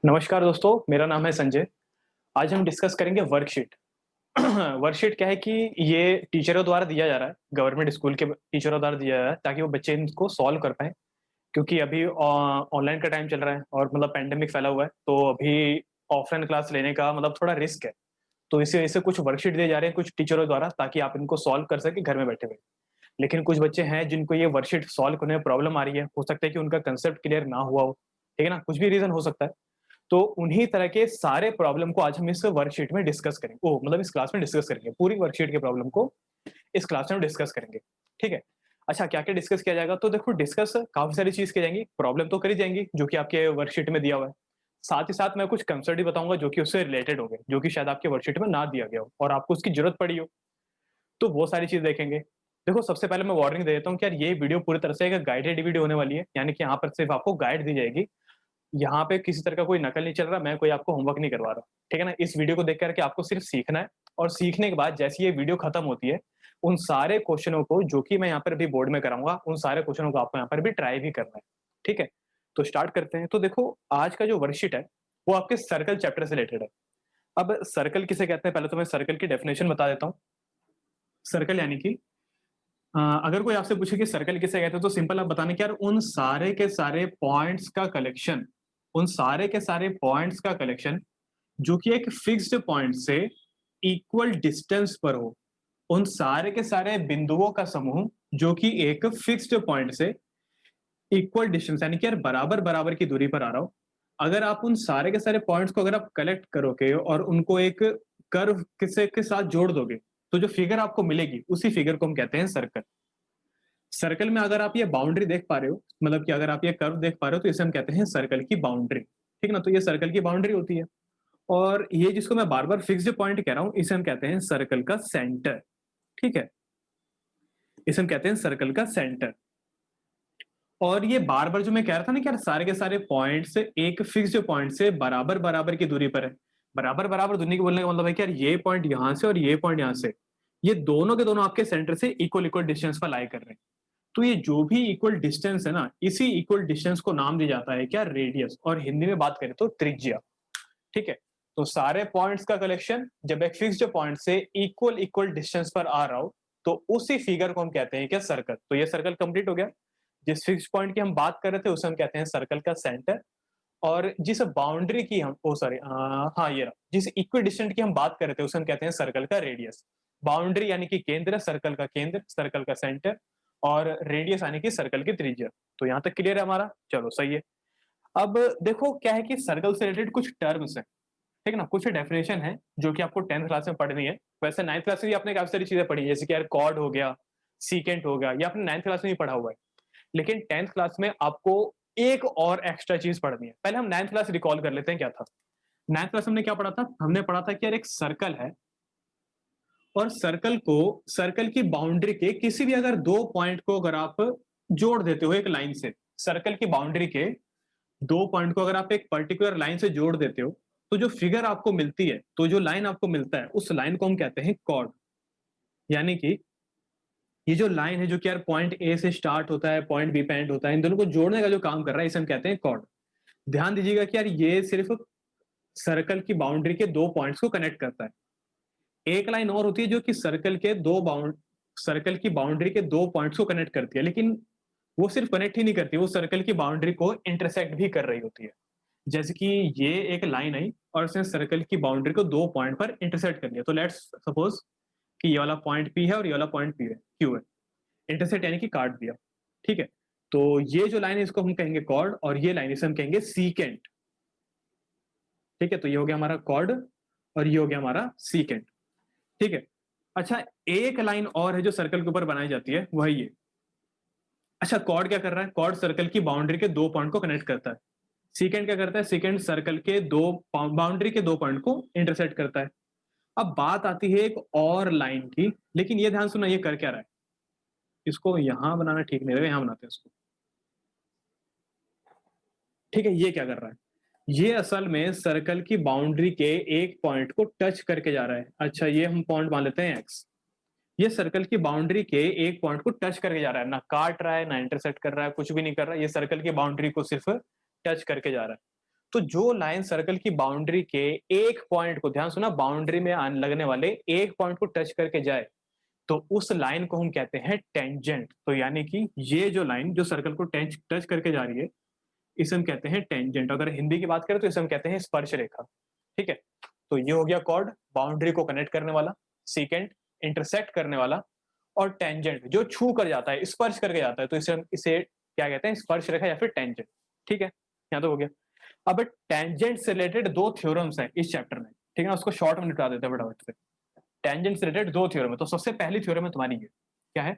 नमस्कार दोस्तों, मेरा नाम है संजय। आज हम डिस्कस करेंगे वर्कशीट। वर्कशीट क्या है कि ये टीचरों द्वारा दिया जा रहा है, गवर्नमेंट स्कूल के टीचरों द्वारा दिया जा रहा है ताकि वो बच्चे इनको सॉल्व कर पाएँ। क्योंकि अभी ऑनलाइन का टाइम चल रहा है और मतलब पैंडेमिक फैला हुआ है, तो अभी ऑफलाइन क्लास लेने का मतलब थोड़ा रिस्क है। तो इसी वजह से कुछ वर्कशीट दिए जा रहे हैं कुछ टीचरों द्वारा ताकि आप इनको सॉल्व कर सकें घर में बैठे हुए। लेकिन कुछ बच्चे हैं जिनको ये वर्कशीट सॉल्व करने में प्रॉब्लम आ रही है। हो सकता है कि उनका कांसेप्ट क्लियर ना हुआ हो, ठीक है ना? कुछ भी रीज़न हो सकता है। तो उन्हीं तरह के सारे प्रॉब्लम को आज हम इस वर्कशीट में डिस्कस करेंगे मतलब इस क्लास में डिस्कस करेंगे। पूरी वर्कशीट के प्रॉब्लम को इस क्लास में डिस्कस करेंगे, ठीक है? अच्छा, क्या-क्या डिस्कस किया जाएगा? तो देखो, डिस्कस काफ़ी सारी चीज़ की जाएँगी, प्रॉब्लम तो करी जाएँगी जो कि आपके वर्कशीट में दिया हुआ है। साथ ही साथ मैं कुछ कंसेप्ट भी बताऊँगा जो कि उससे रिलेटेड होंगे, जो कि शायद आपके वर्कशीट में ना दिया गया हो और आपको उसकी ज़रूरत पड़ी हो, तो वो सारी चीज़ देखेंगे। देखो, सबसे पहले मैं वार्निंग दे देता हूँ कि यार ये वीडियो पूरी तरह से एक गाइडेड वीडियो होने वाली है, यानी कि यहाँ पर सिर्फ आपको गाइड दी जाएगी। यहाँ पे किसी तरह का कोई नकल नहीं चल रहा, मैं कोई आपको होमवर्क नहीं करवा रहा, ठीक है ना? इस वीडियो को देख कर के आपको सिर्फ सीखना है और सीखने के बाद जैसे ये वीडियो खत्म होती है, उन सारे क्वेश्चनों को जो कि मैं यहाँ पर अभी बोर्ड में कराऊँगा, उन सारे क्वेश्चनों को आपको यहाँ पर भी ट्राई भी करना है, ठीक है? तो स्टार्ट करते हैं। तो देखो, आज का जो वर्कशीट है, वो आपके सर्कल चैप्टर से रिलेटेड है। अब सर्कल किसे कहते हैं, पहले तो मैं सर्कल की डेफिनेशन बता देता हूँ। सर्कल यानी कि अगर कोई आपसे पूछे कि सर्कल किसे कहते हैं, तो सिंपल आप बताना कि यार उन सारे के सारे पॉइंट्स का कलेक्शन, उन सारे के सारे पॉइंट्स का कलेक्शन जो कि एक फिक्स्ड पॉइंट से इक्वल डिस्टेंस पर हो। उन सारे के सारे बिंदुओं का समूह जो कि एक फिक्स्ड पॉइंट से इक्वल डिस्टेंस यानी कि यार बराबर-बराबर की दूरी पर आ रहा हो। अगर आप उन सारे के सारे पॉइंट्स को अगर आप कलेक्ट करोगे और उनको एक कर्व किसी के साथ जोड़ दोगे, तो जो फिगर आपको मिलेगी, उसी फिगर को हम कहते हैं सर्कल। सर्कल में अगर आप ये बाउंड्री देख पा रहे हो, मतलब कि अगर आप ये कर्व देख पा रहे हो, तो इसे हम कहते हैं सर्कल की बाउंड्री, ठीक है ना? तो ये सर्कल की बाउंड्री होती है। और ये जिसको मैं बार-बार फिक्स्ड पॉइंट कह रहा हूँ, इसे हम कहते हैं सर्कल का सेंटर, ठीक है? इसे हम कहते हैं सर्कल का सेंटर। और ये बार-बार जो मैं कह रहा था ना कि यार सारे के सारे पॉइंट्स एक फिक्स्ड पॉइंट से बराबर-बराबर की दूरी पर है। बराबर-बराबर दूरी के बोलने का मतलब है कि यार ये पॉइंट यहाँ से और ये पॉइंट यहाँ से, ये दोनों के दोनों आपके सेंटर से इक्वल-इक्वल डिस्टेंस पर लाई कर रहे हैं। तो ये जो भी इक्वल डिस्टेंस है ना, इसी इक्वल डिस्टेंस को नाम दिया जाता है क्या? रेडियस, और हिंदी में बात करें तो त्रिज्या, ठीक है? तो सारे पॉइंट्स का कलेक्शन जब एक फिक्स्ड पॉइंट से इक्वल इक्वल डिस्टेंस पर आ रहा हो, तो उसी फिगर को हम कहते हैं क्या? सर्कल। तो ये सर्कल कंप्लीट हो गया। जिस फिक्स्ड पॉइंट की हम बात कर रहे थे उसे हम कहते हैं सर्कल का सेंटर। और जिस बाउंड्री की हम ओ सॉरी हाँ ये रहा, जिस इक्विडिस्टेंट की हम बात कर रहे थे उसे हम कहते हैं सर्कल का रेडियस। बाउंड्री यानी कि केंद्र, सर्कल का केंद्र, सर्कल का सेंटर, और रेडियस यानी कि सर्कल की त्रिज्या। तो यहाँ तक क्लियर है हमारा? चलो सही है। अब देखो, क्या है कि सर्कल से रिलेटेड कुछ टर्म्स हैं, ठीक है ना? कुछ डेफिनेशन है जो कि आपको 10th क्लास में पढ़नी है। वैसे 9th क्लास में भी आपने काफी सारी चीजें पढ़ी है, जैसे कि यार कॉर्ड हो गया, सीकेंट हो गया, ये आपने 9th क्लास में भी पढ़ा हुआ है। लेकिन 10th क्लास में आपको एक और एक्स्ट्रा चीज पढ़नी है। पहले हम 9th क्लास रिकॉल कर लेते हैं क्या था। 9th क्लास में हमने क्या पढ़ा था? हमने पढ़ा था कि यार एक सर्कल है, और सर्कल की बाउंड्री के किसी भी अगर दो पॉइंट को अगर आप जोड़ देते हो एक लाइन से, सर्कल की बाउंड्री के दो पॉइंट को अगर आप एक पर्टिकुलर लाइन से जोड़ देते हो, तो जो फिगर आपको मिलती है, तो जो लाइन आपको मिलता है, उस लाइन को हम कहते हैं कॉर्ड। यानी कि ये जो लाइन है जो कि यार पॉइंट ए से स्टार्ट होता है, पॉइंट बी पे एंड होता है, इन दोनों को जोड़ने का जो काम कर रहा है, इसे हम कहते हैं कॉर्ड। ध्यान दीजिएगा कि यार ये सिर्फ सर्कल की बाउंड्री के दो पॉइंट्स को कनेक्ट करता है। एक लाइन और होती है जो कि सर्कल की बाउंड्री के दो पॉइंट्स को कनेक्ट करती है, लेकिन वो सिर्फ कनेक्ट ही नहीं करती, वो सर्कल की बाउंड्री को इंटरसेक्ट भी कर रही होती है। जैसे कि ये एक लाइन आई और उसने सर्कल की बाउंड्री को दो पॉइंट पर इंटरसेक्ट कर लिया, तो लेट्स सपोज कि ये वाला पॉइंट पी है और ये वाला पॉइंट पी है, क्यू है। इंटरसेक्ट यानी कि काट दिया, ठीक है? तो ये जो लाइन है इसको हम कहेंगे कॉर्ड, और ये लाइन इसे हम कहेंगे सीकेंट, ठीक है? तो ये हो गया हमारा कॉर्ड और ये हो गया हमारा सीकेंट, ठीक है? अच्छा, एक लाइन और है जो सर्कल के ऊपर बनाई जाती है, वह ये। अच्छा, कॉर्ड क्या कर रहा है? कॉर्ड सर्कल की बाउंड्री के दो पॉइंट को कनेक्ट करता है। सीकेंट क्या करता है? सीकेंट सर्कल के दो बाउंड्री के दो पॉइंट को इंटरसेक्ट करता है। अब बात आती है एक और लाइन की, लेकिन ये ध्यान सुना, ये कर क्या रहा है? इसको यहां बनाना ठीक नहीं रहेगा, यहां बनाते हैं इसको, ठीक है? ये क्या कर रहा है? ये असल में सर्कल की बाउंड्री के एक पॉइंट को टच करके जा रहा है। अच्छा, ये हम पॉइंट मान लेते हैं एक्स। ये सर्कल की बाउंड्री के एक पॉइंट को टच करके जा रहा है, ना काट रहा है, ना इंटरसेक्ट कर रहा है, कुछ भी नहीं कर रहा है, ये सर्कल की बाउंड्री को सिर्फ टच करके जा रहा है। तो जो लाइन सर्कल की बाउंड्री के एक पॉइंट को, ध्यान सुना, बाउंड्री में लगने वाले एक पॉइंट को टच करके जाए, तो उस लाइन को हम कहते हैं टेंजेंट। तो यानी कि ये जो लाइन जो सर्कल को टच करके जा रही है, इसे हम कहते हैं टेंजेंट। अगर हिंदी की बात करें तो इसे हम कहते हैं स्पर्श रेखा। ठीक है, तो ये हो गया कॉर्ड, बाउंड्री को कनेक्ट करने वाला, सेकेंड इंटरसेक्ट करने वाला, और टेंजेंट जो छू कर जाता है, स्पर्श करके जाता है, तो इसे क्या कहते हैं, स्पर्श रेखा या फिर टेंजेंट। ठीक है, यहाँ तो हो गया। अब टेंजेंट से रिलेटेड दो थ्योरम्स हैं इस चैप्टर में, ठीक है, उसको शॉर्ट में निपटा देते हैं फटाफट से। टेंजेंट से रिलेटेड दो थ्योरम है, तो सबसे पहली थ्योरम है तुम्हारी ये, क्या है,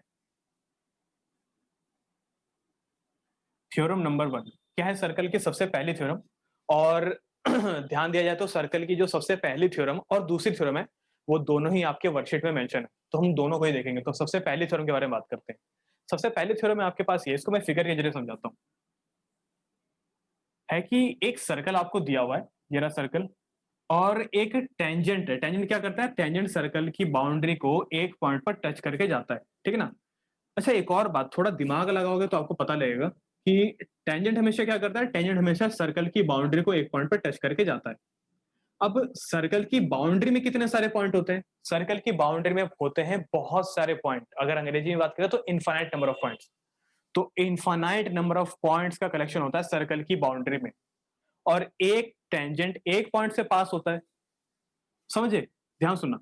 थ्योरम नंबर 1। क्या है सर्कल की सबसे पहली थ्योरम? और ध्यान दिया जाए तो सर्कल की जो सबसे पहली थ्योरम और दूसरी थ्योरम है, वो दोनों ही आपके वर्कशीट में मेंशन है, तो हम दोनों को ही देखेंगे। तो सबसे पहली थ्योरम के बारे में बात करते हैं। सबसे पहली थ्योरम है आपके पास ये, इसको मैं फिगर के जरिए समझाता हूँ। है कि एक सर्कल आपको दिया हुआ है, ये रहा सर्कल, और एक टेंजेंट है। टेंजेंट क्या करता है? टेंजेंट सर्कल की बाउंड्री को एक पॉइंट पर टच करके जाता है, ठीक है ना। अच्छा, एक और बात, थोड़ा दिमाग लगाओगे तो आपको पता लगेगा कि टेंजेंट हमेशा क्या करता है, टेंजेंट हमेशा सर्कल की बाउंड्री को एक पॉइंट पर टच करके जाता है। अब सर्कल की बाउंड्री में कितने सारे पॉइंट होते हैं? सर्कल की बाउंड्री में होते हैं बहुत सारे पॉइंट। अगर अंग्रेजी में बात करें तो इनफाइनाइट नंबर ऑफ पॉइंट्स। तो इनफाइनाइट नंबर ऑफ पॉइंट्स का कलेक्शन होता है सर्कल की बाउंड्री में, और एक टेंजेंट एक पॉइंट से पास होता है। समझे, ध्यान सुनना,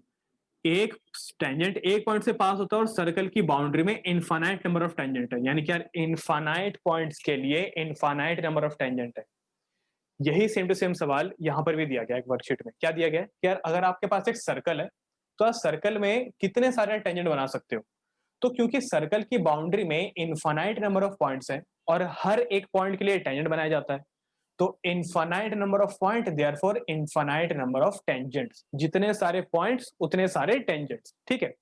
एक टेंजेंट एक पॉइंट से पास होता है और सर्कल की बाउंड्री में इनफाइनाइट नंबर ऑफ टेंजेंट है, यानी कि इनफाइनाइट पॉइंट्स के लिए इनफाइनाइट नंबर ऑफ टेंजेंट है। यही सेम टू सेम सवाल यहां पर भी दिया गया है वर्कशीट में। क्या दिया गया है कि यार अगर आपके पास एक सर्कल है, तो आप सर्कल में कितने सारे टेंजेंट बना सकते हो? तो क्योंकि सर्कल की बाउंड्री में इनफाइनाइट नंबर ऑफ पॉइंट्स हैं और हर एक पॉइंट के लिए टेंजेंट बनाया जाता है, तो infinite number of point, therefore infinite number of tangents. जितने सारे पॉइंट्स उतने सारे टेंजेंट्स। ठीक है,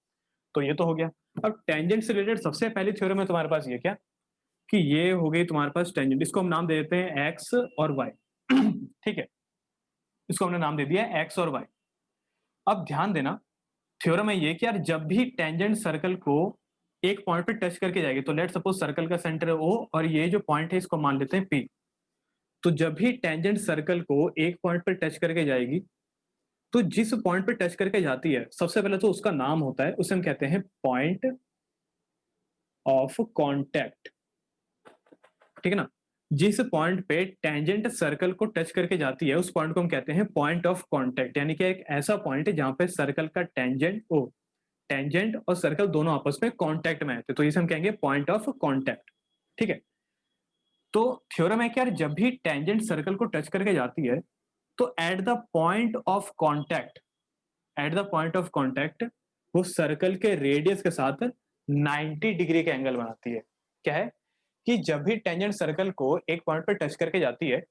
तो ये तो हो गया। अब टेंजेंट से रिलेटेड सबसे पहली थ्योरम है तुम्हारे पास ये, क्या कि ये हो गई तुम्हारे पास टेंजेंट। इसको हम नाम दे देते हैं एक्स और वाई। ठीक है, इसको हमने नाम दे दिया एक्स और वाई। अब ध्यान देना, थ्योरम है ये कि यार जब भी टेंजेंट सर्कल को एक पॉइंट पे टच करके जाएगी, तो लेट सपोज सर्कल का सेंटर है O और ये जो पॉइंट है इसको मान लेते हैं P। तो जब भी टेंजेंट सर्कल को एक पॉइंट पे टच करके जाएगी, तो जिस पॉइंट पे टच करके जाती है सबसे पहले तो उसका नाम होता है, उसे हम कहते हैं पॉइंट ऑफ कांटेक्ट। ठीक है ना, जिस पॉइंट पे टेंजेंट सर्कल को टच करके जाती है उस पॉइंट को हम कहते हैं पॉइंट ऑफ कांटेक्ट, यानी कि एक ऐसा पॉइंट है जहां पे सर्कल का टेंजेंट और सर्कल दोनों आपस में कांटेक्ट में आते, तो इसे हम कहेंगे पॉइंट ऑफ कांटेक्ट। ठीक है, तो थ्योरम है कि यार जब भी टेंजेंट सर्कल को टच करके जाती है, तो at the point of contact, वो सर्कल के रेडियस के साथ 90 डिग्री का एंगल बनाती है। क्या है कि जब भी टेंजेंट सर्कल को एक पॉइंट पर टच करके जाती है,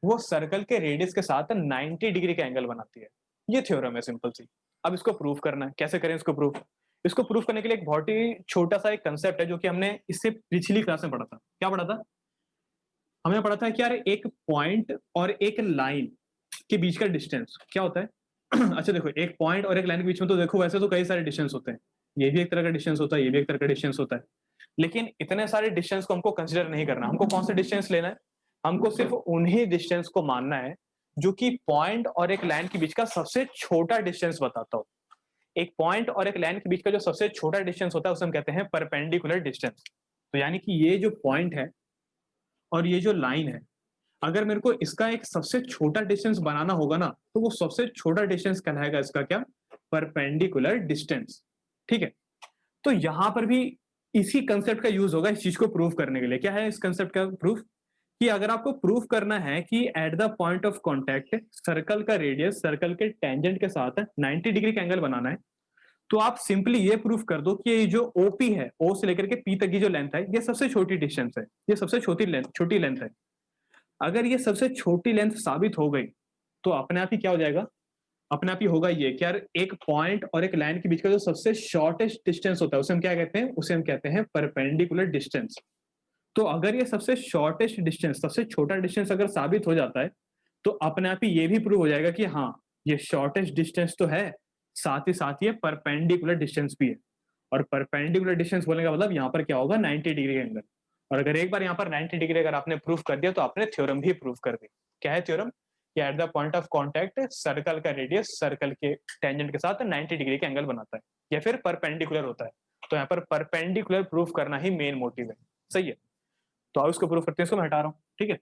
वो सर्कल के रेडियस के साथ 90 डिग्री का एंगल बनाती है। ये थ्योरम है सिंपल सी। अब इसको प्रूव करना है, कैसे करें इसको प्रूव? इसको प्रूव करने के लिए एक बहुत ही छोटा सा एक कंसेप्ट है जो कि हमने इससे पिछली क्लास में पढ़ा था। क्या पढ़ा था? हमने पढ़ा था कि यार एक पॉइंट और एक लाइन के बीच का डिस्टेंस क्या होता है? अच्छा देखो, एक पॉइंट और एक लाइन के बीच में तो देखो वैसे तो कई सारे डिस्टेंस होते हैं। ये भी एक तरह का डिस्टेंस होता है, ये भी एक तरह का डिस्टेंस होता है, लेकिन इतने सारे डिस्टेंस को हमको कंसिडर नहीं करना। हमको कौन सा डिस्टेंस लेना है? हमको सिर्फ उन्हीं डिस्टेंस को मानना है जो कि पॉइंट और एक लाइन के बीच का सबसे छोटा डिस्टेंस बताता हो। एक पॉइंट और एक लाइन के बीच का जो सबसे छोटा डिस्टेंस होता है उसे हम कहते हैं परपेंडिकुलर डिस्टेंस। तो यानी कि ये जो पॉइंट है और ये जो लाइन है, अगर मेरे को इसका एक सबसे छोटा डिस्टेंस बनाना होगा ना, तो वो सबसे छोटा डिस्टेंस कहलाएगा इसका क्या? Perpendicular distance. ठीक है, तो यहां पर भी इसी कंसेप्ट का यूज होगा इस चीज को प्रूव करने के लिए। क्या है इस कंसेप्ट का प्रूफ? कि अगर आपको प्रूफ करना है कि at the point of contact circle का रेडियस सर्कल के टेंजेंट के साथ 90 डिग्री का एंगल बनाना है, तो आप सिंपली ये प्रूफ कर दो कि ये जो ओपी है, ओ से लेकर के पी तक की जो लेंथ है, ये सबसे छोटी डिस्टेंस है, ये सबसे छोटी लेंथ है। अगर ये सबसे छोटी लेंथ साबित हो गई, तो अपने आप ही क्या हो जाएगा? अपने आप ही होगा ये कि यार एक पॉइंट और एक लाइन के बीच का जो सबसे शॉर्टेस्ट डिस्टेंस होता है उसे हम क्या कहते हैं? उसे हम कहते हैं परपेंडिकुलर डिस्टेंस। तो अगर ये सबसे शॉर्टेस्ट डिस्टेंस, सबसे छोटा डिस्टेंस अगर साबित हो जाता है, तो अपने आप ही ये भी प्रूव हो जाएगा कि हाँ, ये शॉर्टेस्ट डिस्टेंस तो है, साथ ही साथ ये परपेंडिकुलर डिस्टेंस भी है। और परपेंडिकुलर डिस्टेंस बोलने का मतलब यहाँ पर क्या होगा? 90 डिग्री का एंगल। और अगर एक बार यहाँ पर 90 डिग्री अगर आपने प्रूफ कर दिया तो आपने थ्योरम भी प्रूफ कर दी। क्या है थ्योरम? कि at the point of contact circle का रेडियस सर्कल के टेंजेंट के साथ 90 डिग्री के एंगल बनाता है या फिर परपेंडिकुलर होता है। तो यहाँ पर परपेंडिकुलर प्रूफ करना ही मेन मोटिव है। सही है, तो आप इसको प्रूफ करते हैं, इसको मैं हटा रहा हूँ। ठीक है,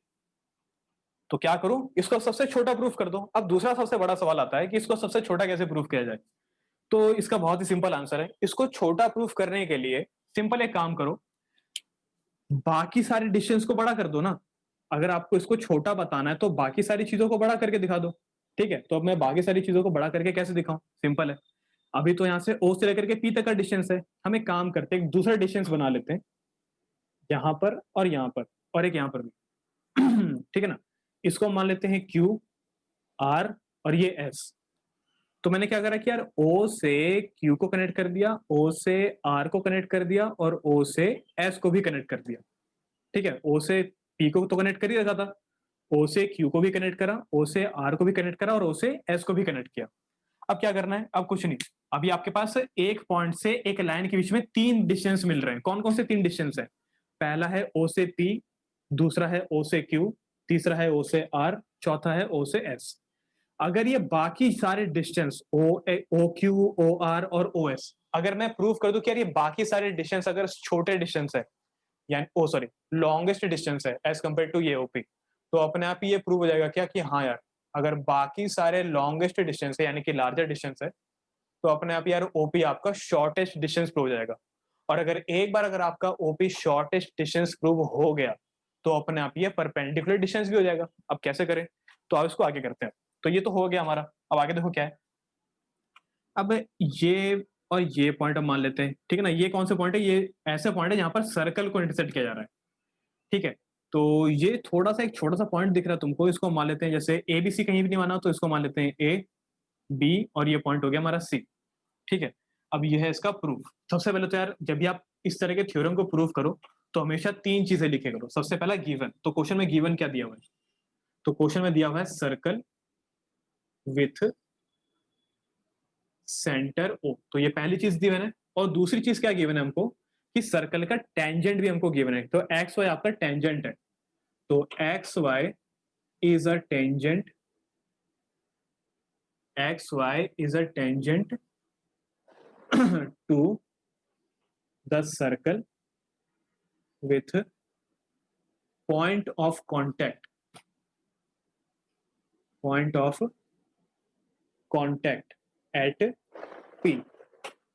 तो क्या करूं, इसको सबसे छोटा प्रूफ कर दो। अब दूसरा सबसे बड़ा सवाल आता है कि इसको सबसे छोटा कैसे प्रूफ किया जाए। तो इसका बहुत ही सिंपल आंसर है। इसको छोटा प्रूफ करने के लिए सिंपल एक काम करो, बाकी सारे डिस्टेंस को बड़ा कर दो ना। अगर आपको इसको छोटा बताना है तो बाकी सारी चीजों को बड़ा करके दिखा दो। ठीक है, तो अब मैं बाकी सारी चीजों को बड़ा करके कैसे दिखाऊं? सिंपल है, अभी तो यहां से ओ से लेकर के पी तक का डिस्टेंस है। हम एक काम करते हैं, एक दूसरा डिस्टेंस बना लेते हैं यहां पर और यहां पर और एक यहां पर भी। ठीक है ना, इसको मान लेते हैं क्यू आर और ये एस। तो मैंने क्या करा कि यार ओ से क्यू को कनेक्ट कर दिया, ओ से आर को कनेक्ट कर दिया और ओ से एस को भी कनेक्ट कर दिया। ठीक है, ओ से पी को तो कनेक्ट कर ही रखा था, ओ से क्यू को भी कनेक्ट करा, ओ से आर को भी कनेक्ट करा और ओ से एस को भी कनेक्ट किया। अब क्या करना है? अब कुछ नहीं, अभी आपके पास एक पॉइंट से एक लाइन के बीच में तीन डिस्टेंस मिल रहे हैं। कौन कौन से तीन डिस्टेंस है? पहला है ओ से पी, दूसरा है ओ से क्यू, तीसरा है ओ से आर, चौथा है ओ से एस। अगर ये बाकी सारे distance O Q O R और ओ एस अगर मैं प्रूव कर दूं कि यार ये बाकी सारे डिस्टेंस अगर छोटे डिस्टेंस है, यानी ओ सॉरी लॉन्गेस्ट डिस्टेंस है एज कम्पेयर टू ये ओपी, तो अपने आप ही ये प्रूव हो जाएगा क्या कि हाँ यार अगर बाकी सारे लॉन्गेस्ट डिस्टेंस है यानी कि लार्जर डिस्टेंस है तो अपने आप यार ओपी आपका शॉर्टेस्ट डिस्टेंस प्रूव हो जाएगा। और अगर एक बार अगर आपका ओपी शॉर्टेस्ट डिस्टेंस प्रूव हो गया तो अपने आप ये परपेंडिकुलर डिस्टेंस भी हो जाएगा। अब कैसे करें? तो आप इसको आगे करते हैं। तो ये तो हो गया हमारा, अब आगे देखो क्या है। अब ये और ये पॉइंट हम मान लेते हैं। ठीक है ना, ये कौन सा पॉइंट है? ये ऐसे पॉइंट है जहां पर सर्कल को इंटरसेक्ट किया जा रहा है। ठीक है, तो ये थोड़ा सा एक छोटा सा पॉइंट दिख रहा है तुमको, इसको मान लेते हैं जैसे ए बी सी कहीं भी नहीं माना तो इसको मान लेते हैं ए बी और ये पॉइंट हो गया हमारा सी। ठीक है, अब ये है इसका प्रूफ। सबसे पहले तो यार जब भी आप इस तरह के थ्योरम को प्रूव करो तो हमेशा तीन चीजें लिखे करो। सबसे पहला गिवन, तो क्वेश्चन में गिवन क्या दिया हुआ है? तो क्वेश्चन में दिया हुआ है सर्कल विथ सेंटर ओ, तो ये पहली चीज दी मैंने। और दूसरी चीज क्या गिवन है हमको? कि सर्कल का टेंजेंट भी हमको गिवन है। तो एक्स वाई आपका टेंजेंट है, तो X Y is a tangent, X Y is a tangent to the circle with point of contact, point of contact at P.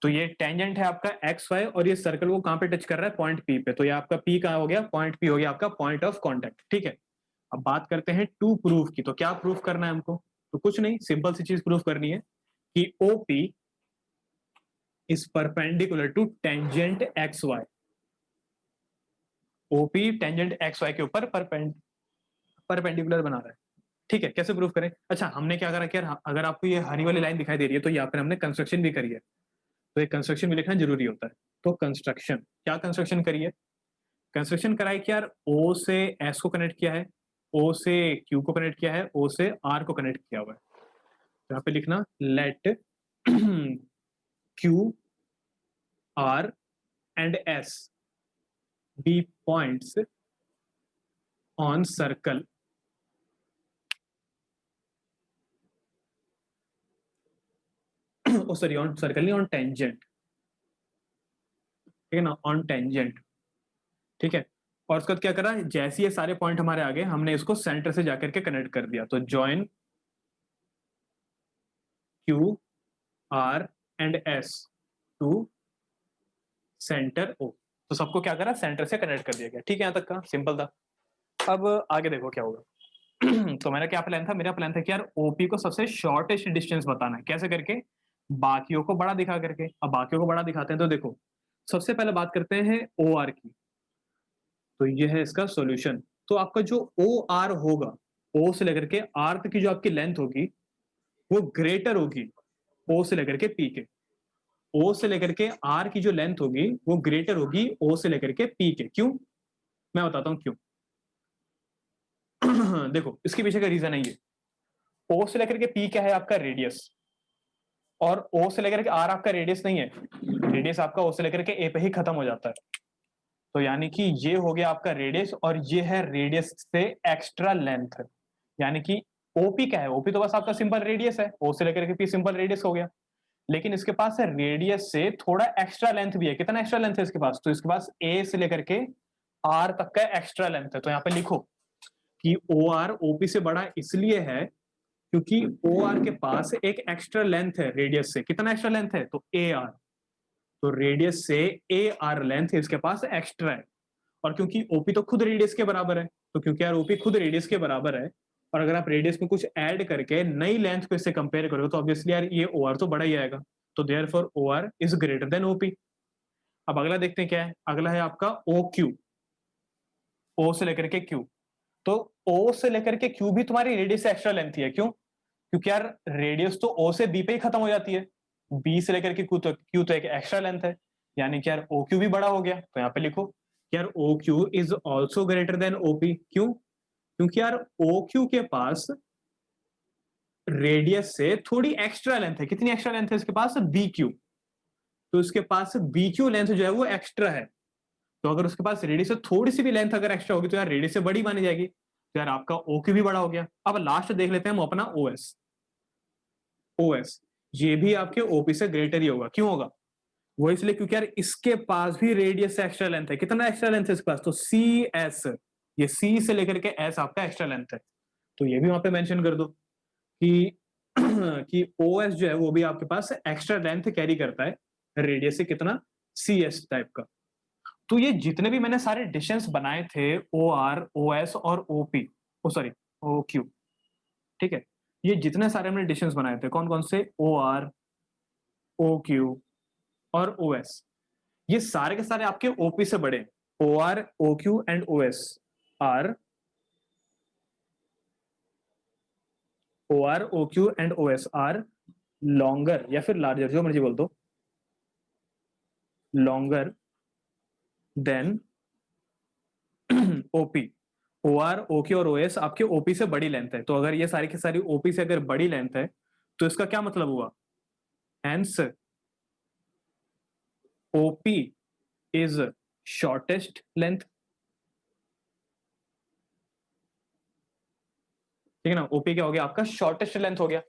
तो ये टेंजेंट है आपका एक्स वाई और ये सर्कल को कहां पे टच कर रहा है? पॉइंट पी पे। तो ये आपका पी कहां हो गया? पॉइंट पी हो गया आपका पॉइंट ऑफ कॉन्टैक्ट। ठीक है, अब बात करते हैं टू प्रूफ की। तो क्या प्रूफ करना है हमको? तो कुछ नहीं, सिंपल सी चीज प्रूफ करनी है कि OP is perpendicular to tangent X Y. OP tangent X Y के ऊपर परपेंडिकुलर बना रहा है। ठीक है, कैसे प्रूफ करें? अच्छा, हमने क्या करा कि यार अगर आपको ये हरी वाली लाइन दिखाई दे रही है तो यहाँ पर हमने कंस्ट्रक्शन भी करी है, तो ये कंस्ट्रक्शन भी लिखना जरूरी होता है। तो कंस्ट्रक्शन, क्या कंस्ट्रक्शन करिए? कंस्ट्रक्शन कराए कि यार ओ से एस को कनेक्ट किया है, ओ से क्यू को कनेक्ट किया है, ओ से आर को कनेक्ट किया हुआ है। तो यहाँ पे लिखना let Q R and S be points on circle oh sorry on circle नहीं, ऑन टेंजेंट। ठीक है ना, ऑन टेंजेंट। ठीक है, और उसके बाद क्या करा? जैसे ये सारे पॉइंट हमारे आगे, हमने इसको सेंटर से जाकर के कनेक्ट कर दिया। तो join Q R and S to centre O. तो सबको क्या करा? सेंटर से कनेक्ट कर दिया गया। ठीक है, यहां तक का सिंपल था। अब आगे देखो क्या होगा। तो मेरा क्या प्लान था? मेरा प्लान था कि यार ओपी को सबसे शॉर्टेस्ट डिस्टेंस बताना है। कैसे करके? बाकियों को बड़ा दिखा करके। अब बाकियों को बड़ा दिखाते हैं तो देखो, सबसे पहले बात करते हैं ओ आर की। तो ये है इसका सॉल्यूशन। तो आपका जो ओ आर होगा, ओ से लेकर के आर तक की जो आपकी लेंथ होगी वो ग्रेटर होगी ओ से लेकर के पी के। ओ से लेकर के आर की जो लेंथ होगी वो ग्रेटर होगी ओ से लेकर के पी के। क्यों? मैं बताता हूं क्यों। देखो, इसके पीछे का रीजन है ये, ओ से लेकर के पी क्या है? आपका रेडियस। और ओ से लेकर के आर आपका रेडियस नहीं है, रेडियस आपका ओ से लेकर के ए पे ही खत्म हो जाता है। तो तो यानी कि ये हो गया आपका रेडियस और ये है रेडियस से एक्स्ट्रा लेंथ। यानी कि ओपी क्या है, ओपी तो बस आपका सिंपल रेडियस है, ओ से लेकर के पी सिंपल रेडियस हो गया, लेकिन इसके पास है रेडियस से थोड़ा एक्स्ट्रा लेंथ भी है। कितना एक्स्ट्रा लेंथ है इसके पास, तो इसके पास ए से लेकर के आर तक का एक्स्ट्रा लेंथ है। तो यहाँ पे लिखो कि ओ आर ओपी से बड़ा इसलिए है क्योंकि ओ आर के पास एक एक्स्ट्रा लेंथ है रेडियस से। कितना एक्स्ट्रा लेंथ है, तो ए आर, तो रेडियस से ए आर लेंथ इसके पास एक्स्ट्रा है। और क्योंकि ओपी तो खुद रेडियस के बराबर है, तो क्योंकि यार ओपी खुद रेडियस के बराबर है, और अगर आप रेडियस में कुछ ऐड करके नई लेंथ को इससे कंपेयर करोगे तो ऑब्वियसली यार ये ओ आर तो बड़ा ही आएगा। तो therefore O R is greater than OP. अब अगला देखते हैं क्या है, अगला है आपका ओ क्यू, ओ से लेकर के क्यू। तो ओ से लेकर के क्यू भी तुम्हारी रेडियस से एक्स्ट्रा लेंथ ही है। क्यों, क्योंकि यार रेडियस तो ओ से बी पे ही खत्म हो जाती है, बी से लेकर के क्यू तो एक एक्स्ट्रा लेंथ है, यानी कि यार ओ क्यू भी बड़ा हो गया। तो यहाँ पे लिखो कि यार O Q is also greater than OP. क्यों, क्योंकि यार ओ क्यू के पास रेडियस से थोड़ी एक्स्ट्रा लेंथ है। कितनी एक्स्ट्रा लेंथ है इसके पास, बी क्यू, तो इसके पास बी क्यू लेंथ जो है वो एक्स्ट्रा है। तो अगर उसके पास रेडियस से थोड़ी सी भी लेंथ अगर एक्स्ट्रा होगी तो यार रेडियस से बड़ी मानी जाएगी, तो यार आपका ओ क्यू भी बड़ा हो गया। अब लास्ट देख लेते हैं हम अपना ओ एस। ओ एस ये भी आपके ओपी से ग्रेटर ही होगा। क्यों होगा, वो इसलिए क्योंकि यार इसके पास भी रेडियस से एक्स्ट्रा लेंथ है। कितना एक्स्ट्रा लेंथ है इसके पास, तो सी एस, ये सी से लेकर के एस आपका एक्स्ट्रा लेंथ है। तो ये भी वहां पे मेंशन कर दो कि कि ओ एस जो है वो भी आपके पास एक्स्ट्रा लेंथ कैरी करता है रेडियस से, कितना, सी एस टाइप का। तो ये जितने भी मैंने सारे डिस्टेंस बनाए थे, ओ आर, ओ एस और ओ पी, ओ सॉरी, ओ क्यू, ठीक है, ये जितने सारे हमने डिस्टेंस बनाए थे कौन कौन से, ओ आर, ओ क्यू और ओ एस, ये सारे के सारे आपके ओपी से बड़े। O R, O Q and O S are, O R, O Q and O S are longer या फिर लार्जर, जो मर्जी बोल दो, longer than OP. O R, O Q और ओ एस आपके ओपी से बड़ी लेंथ है। तो अगर ये सारी की सारी ओपी से अगर बड़ी लेंथ है तो इसका क्या मतलब हुआ, hence OP is shortest length. ठीक है ना, ओपी क्या हो गया आपका, शॉर्टेस्ट लेंथ हो गया।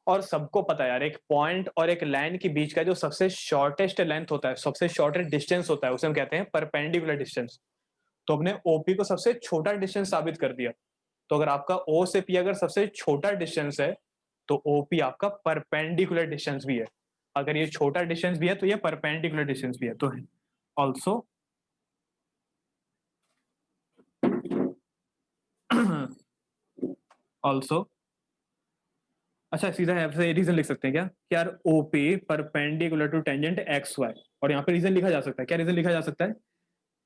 और सबको पता है यार, एक पॉइंट और एक लाइन के बीच का जो सबसे शॉर्टेस्ट लेंथ होता है, सबसे शॉर्टेस्ट डिस्टेंस होता है, उसे हम कहते हैं परपेंडिकुलर डिस्टेंस। तो हमने ओपी को सबसे छोटा डिस्टेंस साबित कर दिया। तो अगर आपका ओ से पी अगर सबसे छोटा डिस्टेंस है तो ओपी आपका परपेंडिकुलर डिस्टेंस भी है। अगर ये छोटा डिस्टेंस भी है तो ये परपेंडिकुलर डिस्टेंस भी है। तो ऑल्सो ऑल्सो अच्छा, सीधा ऐसे रीजन लिख सकते हैं क्या कि यार OP perpendicular to tangent X Y, और यहाँ पे रीजन लिखा जा सकता है। क्या रीजन लिखा जा सकता है,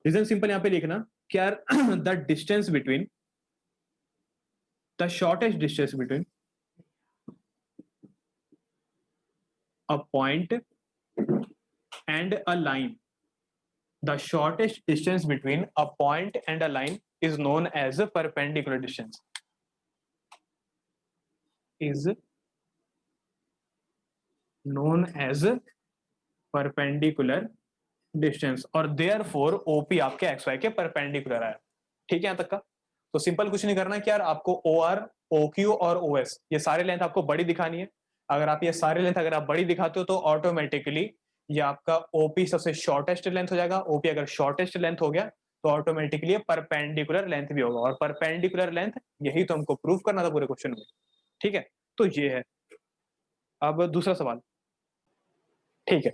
रीजन सिंपल यहाँ पे लिखना कि यार the distance between, the shortest distance between a point and a line, the shortest distance between a point and a line is known as a perpendicular distance, is known as perpendicular distance, और therefore OP आपके XY के perpendicular है। ठीक है यहाँ तक का। तो सिंपल कुछ नहीं करना कि यार आपको OR, OQ और OS ये सारे लेंथ आपको बड़ी दिखानी है। अगर आप ये सारे लेंथ अगर आप बड़ी दिखाते हो तो ऑटोमेटिकली ये आपका OP सबसे शॉर्टेस्ट लेंथ हो जाएगा। OP अगर शॉर्टेस्ट लेंथ हो गया तो ऑटोमेटिकली परपेंडिकुलर लेंथ भी होगा, और परपेंडिकुलर लेंथ यही तो हमको प्रूव करना था पूरे क्वेश्चन में। ठीक है, तो ये है। अब दूसरा सवाल, ठीक है,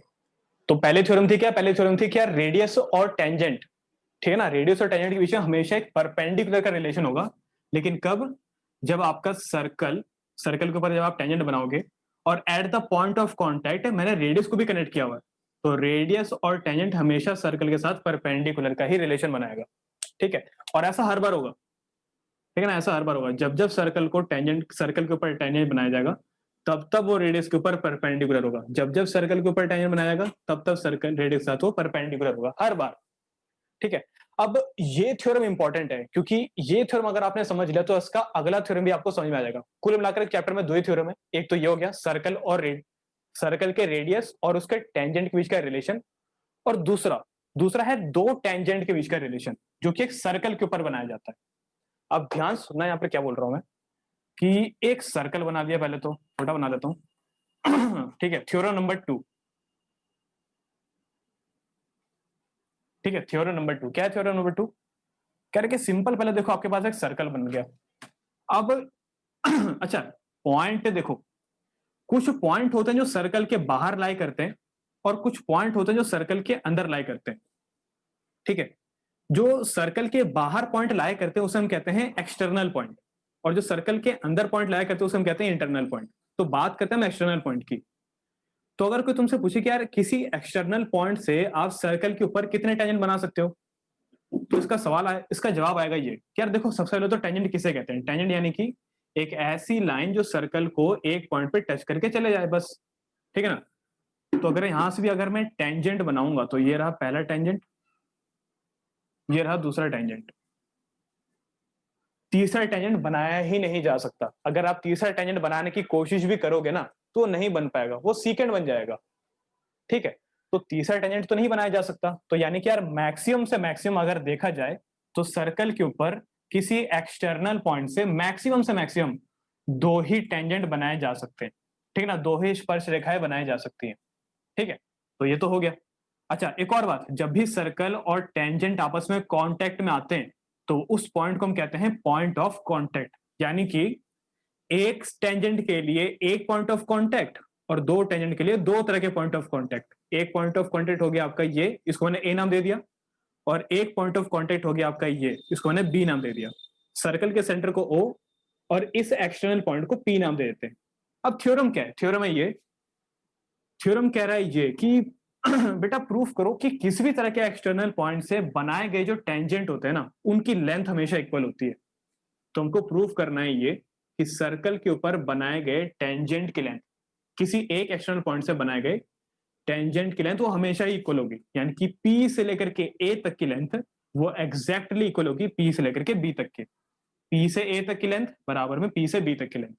तो पहले थ्योरम थी क्या, पहले थ्योरम थी क्या, रेडियस और टेंजेंट। ठीक है ना, रेडियस और टेंजेंट के बीच में हमेशा एक परपेंडिकुलर का रिलेशन होगा। लेकिन कब, जब आपका सर्कल, सर्कल के ऊपर जब आप टेंजेंट बनाओगे और at the point of contact मैंने रेडियस को भी कनेक्ट किया हुआ है, तो रेडियस और टेंजेंट हमेशा सर्कल के साथ परपेंडिकुलर का ही रिलेशन बनाएगा। ठीक है, और ऐसा हर बार होगा। ठीक है ना, ऐसा हर बार होगा, जब जब सर्कल को टेंजेंट, सर्कल के ऊपर टेंजेंट बनाया जाएगा तब तब वो रेडियस के ऊपर परपेंडिकुलर होगा। जब जब सर्कल के ऊपर टेंजेंट बनाया जाएगा तब तब सर्कल रेडियस के साथ वो परपेंडिकुलर होगा हर बार। ठीक है, अब ये थ्योरम इंपॉर्टेंट है क्योंकि ये थ्योरम अगर आपने समझ लिया तो इसका अगला थ्योरम भी आपको समझ में आ जाएगा। कुल मिलाकर चैप्टर में दो ही थ्योरम है, एक तो ये हो गया सर्कल और सर्कल के रेडियस और उसके टेंजेंट के बीच का रिलेशन, और दूसरा दूसरा है दो टेंजेंट के बीच का रिलेशन, जो कि एक सर्कल के ऊपर बनाया जाता है। अब ध्यान सुनना, यहाँ पे क्या बोल रहा हूं मैं कि एक सर्कल बना दिया, पहले तो छोटा बना देता हूं ठीक है, थ्योरम नंबर 2। ठीक है, थ्योरम नंबर 2 क्या है? थ्योरम नंबर 2 कह रहे कि सिंपल, पहले देखो आपके पास एक सर्कल बन गया। अब अच्छा, पॉइंट देखो, कुछ पॉइंट होते हैं जो सर्कल के बाहर लाई करते हैं और कुछ पॉइंट होते हैं जो सर्कल के अंदर लाई करते हैं। ठीक है, जो सर्कल के बाहर पॉइंट लाया करते हैं उसे हम कहते हैं एक्सटर्नल पॉइंट, और जो सर्कल के अंदर पॉइंट लाया करते हैं उसे हम कहते हैं इंटरनल पॉइंट। तो बात करते हैं हम एक्सटर्नल पॉइंट की। तो अगर कोई तुमसे पूछे कि यार किसी एक्सटर्नल पॉइंट से आप सर्कल के ऊपर कितने टेंजेंट बना सकते हो, तो इसका सवाल आए, इसका जवाब आएगा ये कि यार देखो, सबसे पहले तो टेंजेंट किसे कहते हैं? टेंजेंट यानी कि एक ऐसी लाइन जो सर्कल को एक पॉइंट पे टच करके चले जाए, बस। ठीक है ना? तो अगर यहां से भी अगर मैं टेंजेंट बनाऊंगा तो ये रहा पहला टेंजेंट, ये रहा दूसरा टेंजेंट। तीसरा टेंजेंट बनाया ही नहीं जा सकता। अगर आप तीसरा टेंजेंट बनाने की कोशिश भी करोगे ना तो नहीं बन पाएगा, वो सीकेंड बन जाएगा। ठीक है, तो तीसरा टेंजेंट तो नहीं बनाया जा सकता। तो यानी कि यार मैक्सिमम से मैक्सिमम अगर देखा जाए तो सर्कल के ऊपर किसी एक्सटर्नल पॉइंट से मैक्सिमम दो ही टेंजेंट बनाए जा सकते हैं। ठीक है ना, दो ही स्पर्श रेखाएं बनाई जा सकती हैं। ठीक है, तो ये तो हो गया। अच्छा, एक और बात, जब भी सर्कल और टेंजेंट आपस में कांटेक्ट में आते हैं तो उस पॉइंट को हम कहते हैं पॉइंट ऑफ कांटेक्ट। यानी कि एक टेंजेंट के लिए एक पॉइंट ऑफ कांटेक्ट और दो टेंजेंट के लिए दो तरह के पॉइंट ऑफ कांटेक्ट। एक पॉइंट ऑफ कांटेक्ट हो गया आपका ये, इसको मैंने ए नाम दे दिया, और एक पॉइंट ऑफ कांटेक्ट हो गया आपका ये, इसको मैंने बी नाम दे दिया। सर्कल के सेंटर को ओ और इस एक्सटर्नल पॉइंट को पी नाम दे देते हैं। अब थ्योरम क्या है? थ्योरम है ये, थ्योरम कह रहा है ये कि बेटा प्रूफ करो कि किसी भी तरह के एक्सटर्नल पॉइंट से बनाए गए जो टेंजेंट होते हैं ना, उनकी लेंथ हमेशा इक्वल होती है। तो हमको प्रूफ करना है ये कि सर्कल के ऊपर बनाए गए टेंजेंट की लेंथ, किसी एक एक्सटर्नल पॉइंट से बनाए गए टेंजेंट की लेंथ वो हमेशा ही इक्वल होगी। यानी कि पी से लेकर के ए तक की लेंथ वो एग्जैक्टली इक्वल होगी पी से लेकर के बी तक के। पी से ए तक की लेंथ बराबर में पी से बी तक की लेंथ।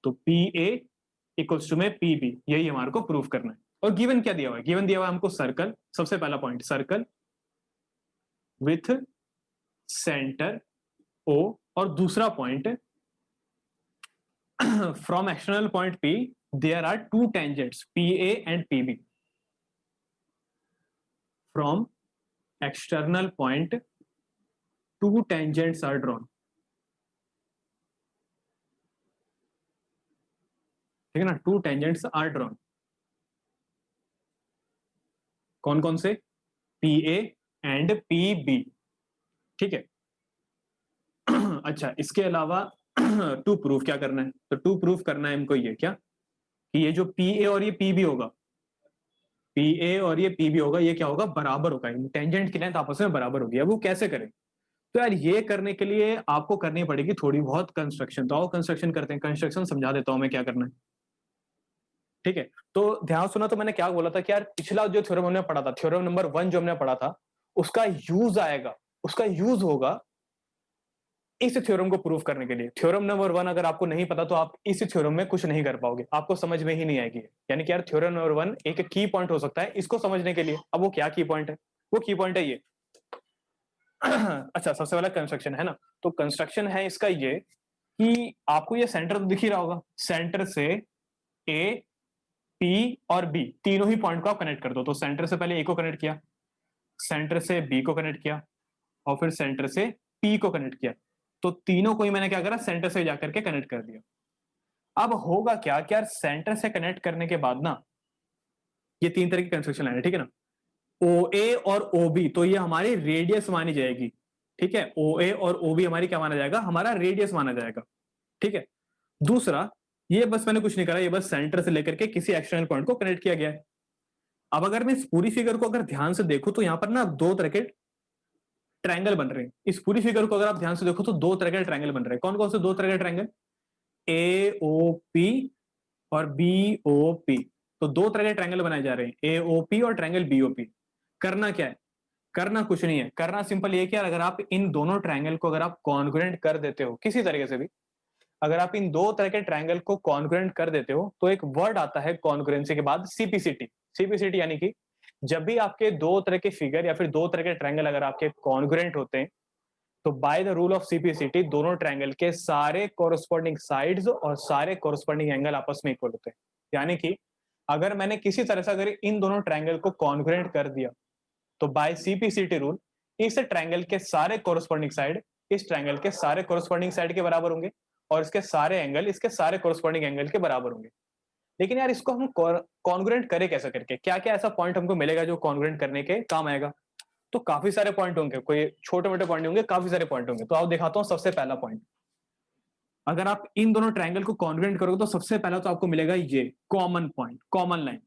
तो पी ए इक्वल्स टू में पी बी, यही हमारे को प्रूफ करना है। और गिवन क्या दिया हुआ है? गिवन दिया हुआ है हमको सर्कल, सबसे पहला point circle with centre O, और दूसरा point from external point P there are two tangents P A and P B. From external point two tangents are drawn। ठीक है ना, टू टेंजेंट्स आर ड्रॉन। कौन कौन से? P A and P B. ठीक है अच्छा, इसके अलावा टू प्रूफ क्या करना है? तो टू प्रूफ करना है हमको ये क्या, कि ये जो पी ए और ये पी बी होगा, पी ए और ये पी बी होगा, ये क्या होगा? बराबर होगा, टेंजेंट की लेंथ आपस में बराबर होगी। अब वो कैसे करें? तो यार ये करने के लिए आपको करनी पड़ेगी थोड़ी बहुत कंस्ट्रक्शन। तो आओ कंस्ट्रक्शन करते हैं, कंस्ट्रक्शन समझा देता हूं मैं क्या करना है। ठीक है, तो ध्यान सुना, तो मैंने क्या बोला था कि यार पिछला जो थ्योरम हमने पढ़ा था, थ्योरम नंबर 1 जो हमने पढ़ा था, उसका यूज आएगा, उसका यूज होगा इस थ्योरम को प्रूव करने के लिए। थ्योरम नंबर 1 अगर आपको नहीं पता तो आप इस थ्योरम में कुछ नहीं कर पाओगे, आपको समझ में ही नहीं आएगी। यानी कि यार थ्योरम नंबर 1 एक की पॉइंट हो सकता है इसको समझने के लिए। अब वो क्या की पॉइंट है? वो की पॉइंट है ये अच्छा, सबसे पहला कंस्ट्रक्शन है ना, तो कंस्ट्रक्शन है इसका ये कि आपको ये सेंटर तो दिख ही रहा होगा, सेंटर से ए पी और बी तीनों ही पॉइंट को आप कनेक्ट कर दो। तो सेंटर से पहले ए को कनेक्ट किया, सेंटर से बी को कनेक्ट किया, और फिर सेंटर से पी को कनेक्ट किया। तो तीनों को ही मैंने क्या करा? सेंटर से जाकर के कनेक्ट कर दिया। अब होगा क्या कि यार सेंटर से कनेक्ट करने के बाद ना, ये तीन तरह की कंस्ट्रक्शन लाइन है। ठीक है ना, ओ ए और ओ बी तो ये हमारी रेडियस मानी जाएगी। ठीक है, ओ ए और ओ बी हमारी क्या माना जाएगा? हमारा रेडियस माना जाएगा। ठीक है, दूसरा, ये बस मैंने कुछ नहीं करा, ये बस सेंटर से लेकर के किसी एक्सटर्नल पॉइंट को कनेक्ट किया गया है। अब अगर मैं इस पूरी फिगर को अगर ध्यान से देखूं तो यहां पर ना दो तरह के ट्रायंगल बन रहे हैं। इस पूरी फिगर को अगर आप ध्यान से देखो तो दो तरह के ट्रायंगल बन रहे हैं। कौन कौन से दो तरह के ट्रायंगल? ए ओ पी और बी ओ पी। तो दो तरह के ट्रायंगल बनाए जा रहे हैं, ए ओ पी और ट्रायंगल बी ओ पी। करना क्या है? करना कुछ नहीं है, करना सिंपल ये कि अगर आप इन दोनों ट्रायंगल को अगर आप कॉन्ग्रुएंट कर देते हो किसी तरीके से भी, अगर आप इन दो तरह के ट्रायंगल को कॉन्ग्रुएंट कर देते हो तो एक वर्ड आता है कॉन्ग्रुएंसी के बाद, सीपीसीटी। सीपीसीटी यानी कि जब भी आपके दो तरह के फिगर या फिर दो तरह के ट्रायंगल अगर आपके कॉन्ग्रुएंट होते हैं, तो by the rule of CPCT दोनों ट्रायंगल के सारे कोरस्पॉन्डिंग साइड्स और सारे कोरस्पॉन्डिंग एंगल आपस में इक्वल होते हैं। यानी कि अगर मैंने किसी तरह से अगर इन दोनों ट्रायंगल को कॉन्ग्रुएंट कर दिया, तो बाय सीपीसीटी रूल इस ट्रायंगल के सारे कोरस्पॉन्डिंग साइड इस ट्रायंगल के सारे कोरस्पॉन्डिंग साइड के बराबर होंगे और इसके सारे एंगल इसके सारे कोरस्पॉन्डिंग एंगल के बराबर होंगे। लेकिन यार इसको हम कॉन्ग्रुएंट करें कैसे करके, क्या क्या ऐसा पॉइंट हमको मिलेगा जो कॉन्ग्रुएंट करने के काम आएगा? तो काफी सारे पॉइंट होंगे, कोई छोटे मोटे पॉइंट होंगे, काफी सारे पॉइंट होंगे। तो आओ दिखाता हूं। सबसे पहला पॉइंट, अगर आप इन दोनों ट्रायंगल को कॉन्ग्रुएंट करोगे तो सबसे पहला तो आपको मिलेगा ये common point, common line.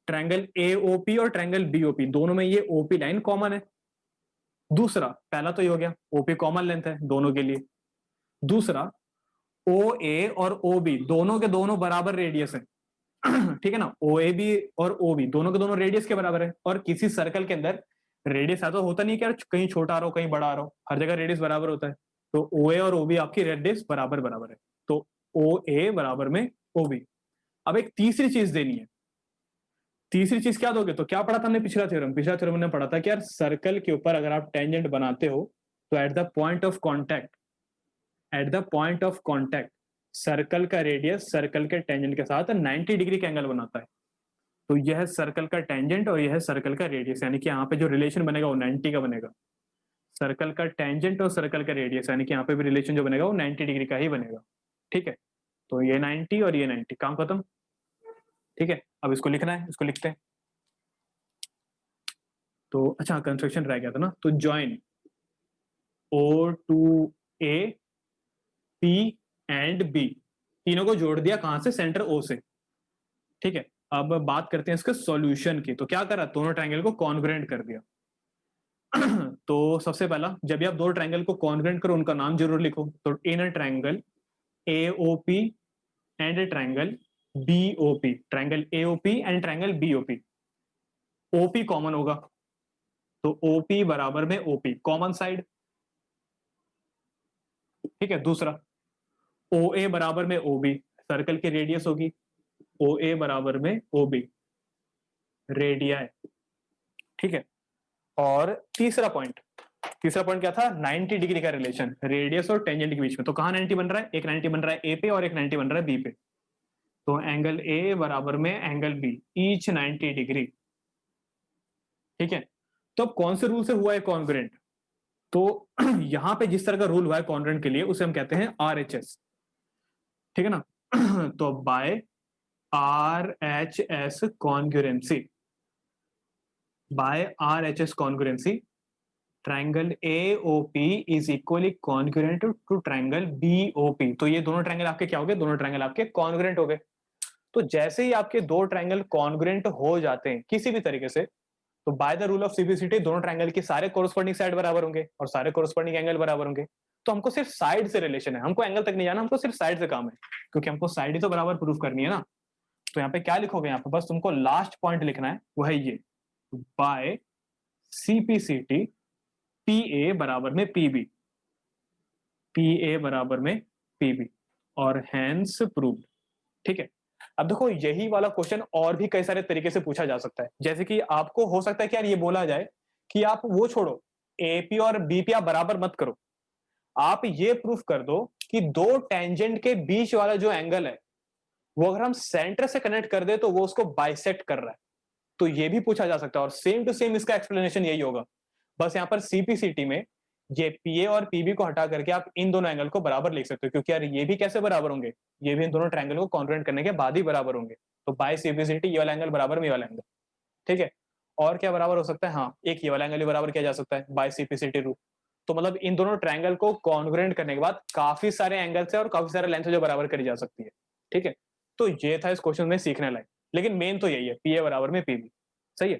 Triangle AOP और ट्रायंगल बीओपी दोनों में ये ओपी लाइन कॉमन है। दूसरा, पहला तो ये हो गया, ओपी कॉमन लेंथ है दोनों के लिए। दूसरा, ओ ए और ओ बी दोनों के दोनों बराबर रेडियस है। ठीक है ना, ओ ए बी और ओ बी दोनों के दोनों रेडियस के बराबर है। और किसी सर्कल के अंदर रेडियस तो होता नहीं क्या, कहीं छोटा आ रहा हो कहीं बड़ा आ रहा हो, हर जगह रेडियस बराबर होता है। तो ओ ए और ओ बी आपकी रेडियस बराबर बराबर है, तो ओ ए बराबर में ओ बी। अब एक तीसरी चीज देनी है। तीसरी चीज क्या दोगे? तो क्या पढ़ा था हमने पिछला थ्योरम ने पढ़ा था कि यार सर्कल के ऊपर अगर आप टेंजेंट बनाते हो तो at the point of contact circle का रेडियस सर्कल के टेंजेंट के साथ 90 डिग्री का एंगल बनाता है। तो यह सर्कल का टेंजेंट और यह सर्कल का रेडियस, यानी कि यहाँ पे जो रिलेशन बनेगा वो 90 का बनेगा। सर्कल का टेंजेंट और सर्कल का रेडियस, यानी कि यहाँ पे भी रिलेशन जो बनेगा वो 90 डिग्री का ही बनेगा। ठीक है, तो ये 90 और ये 90, काम खत्म। ठीक है, अब इसको लिखना है, इसको लिखते हैं। तो अच्छा, कंस्ट्रक्शन रह गया था ना, तो join O to A P and B, तीनों को जोड़ दिया कहां से? सेंटर ओ से। ठीक है, अब बात करते हैं इसके सॉल्यूशन की। तो क्या करा? दोनों ट्रायंगल को कॉन्ग्रुएंट कर दिया। तो सबसे पहला, जब भी आप दो ट्रायंगल को कॉन्ग्रुएंट करो उनका नाम जरूर लिखो। तो in a triangle AOP and triangle BOP, triangle AOP and triangle BOP, OP common होगा, तो ओपी बराबर में ओपी कॉमन साइड। ठीक है, दूसरा, ओ ए बराबर में ओ बी, सर्कल की रेडियस होगी, ओ ए बराबर में ओ बी रेडियाई। ठीक है, और तीसरा पॉइंट क्या था? 90 डिग्री का रिलेशन रेडियस और टेंजेंट के बीच में। तो कहां 90 बन रहा है? एक 90 बन रहा है ए पे और एक 90 बन रहा है बी पे। तो एंगल ए बराबर में एंगल बी, ईच 90 डिग्री। ठीक है, तो अब कौन से रूल से हुआ है कॉन्ग्रुएंट? तो यहां पे जिस तरह का रूल हुआ है कॉन्ग्रुएंट के लिए उसे हम कहते हैं आरएचएस। ठीक है ना, तो by RHS congruency, by RHS congruency triangle AOP is equally congruent to triangle BOP. तो ये दोनों ट्रायंगल आपके क्या हो गए? दोनों ट्रायंगल आपके कॉन्ग्रुएंट हो गए। तो जैसे ही आपके दो ट्रायंगल कॉन्ग्रुएंट हो जाते हैं किसी भी तरीके से, तो by the rule of CPCT दोनों ट्रायंगल के सारे कोरस्पॉन्डिंग साइड बराबर होंगे और सारे कोरस्पॉन्डिंग एंगल बराबर होंगे। तो हमको सिर्फ साइड से रिलेशन है, हमको एंगल तक नहीं जाना, हमको सिर्फ साइड से काम है, क्योंकि हमको साइड ही तो बराबर प्रूफ करनी है ना। तो यहाँ पे क्या लिखोगे? यहाँ पे बस तुमको लास्ट पॉइंट लिखना है, वो है ये, बाय सीपीसीटी पी ए बराबर में पीबी, पी ए बराबर में पीबी, और हैंस प्रूव्ड। ठीक है, अब देखो यही वाला क्वेश्चन और भी कई सारे तरीके से पूछा जा सकता है। जैसे कि आपको हो सकता है कि यार ये बोला जाए कि आप वो छोड़ो, एपी और बीपी आप बराबर मत करो, आप ये प्रूफ कर दो कि दो टेंजेंट के बीच वाला जो एंगल है वो अगर हम सेंटर से कनेक्ट कर दे तो वो उसको बाइसेक्ट कर रहा है। तो ये भी पूछा जा सकता है, और सेम टू सेम इसका एक्सप्लेनेशन यही होगा। बस यहाँ पर सीपीसीटी में ये पीए और पीबी को हटा करके आप इन दोनों एंगल को बराबर लिख सकते हो, क्योंकि यार ये भी कैसे बराबर होंगे? ये भी इन दोनों ट्रायंगल को कॉन्ग्रुएंट करने के बाद ही बराबर होंगे। तो बाय सीपीसीटी ये वाला एंगल बराबर में ये वाला एंगल। ठीक है, और क्या बराबर हो सकता है? हाँ, एक ये वाला एंगल भी बराबर किया जा सकता है बाय सीपीसीटी रूल। तो मतलब इन दोनों ट्रायंगल को कॉन्ग्रुएंट करने के बाद काफी सारे एंगल से और काफी सारे लेंथ जो बराबर करी जा सकती है। ठीक है, तो ये था इस क्वेश्चन में सीखने लायक, लेकिन मेन तो यही है, पीए बराबर में पीबी। सही है।